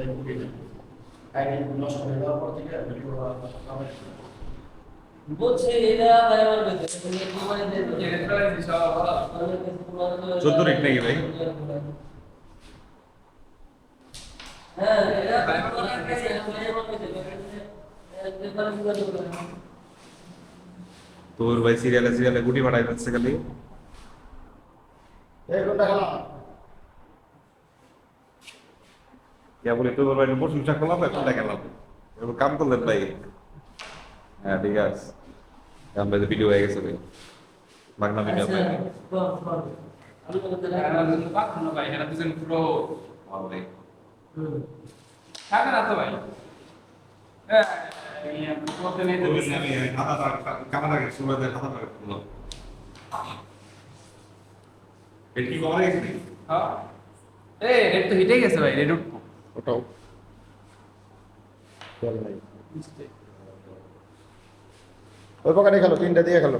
ID নষ্ট হয়ে যাওয়ার পর থেকে ভিডিও বলছে এরা ভাই আমার কাছে তুমি কি মানে দেবো এটা চলে দিছো ভালো 14 রিট নাকি ভাই? হ্যাঁ এরা ভাই আমার কাছে ভাই আমার কাছে তোর ভাই সিরিয়ালে গুটি বাড়াই যাচ্ছে খালি। এই কোনটা খেলা ইয়া বলি তোর ভাই প্রশংসা করলাম কোনটা খেলাম এবার কাম করলেন ভাই। হ্যাঁ ঠিক আছে কাম ভাই ভিডিও হয়ে গেছে ভাই বাংলা ভিডিও ভাই। পাঠানো ভাই এরা দুজন পুরো ভাই থাকে না তো ভাই করতে নেই তো আমি খাতা কামাটাকে সুরাদের খাতা করলাম এর কি করা গেছে নাকি? হ্যাঁ রেড তো হিটে গেছে ভাই রেড উঠবো ওটাও চল ভাই ওই পকেটে খেলো তিনটা দিয়ে খেলো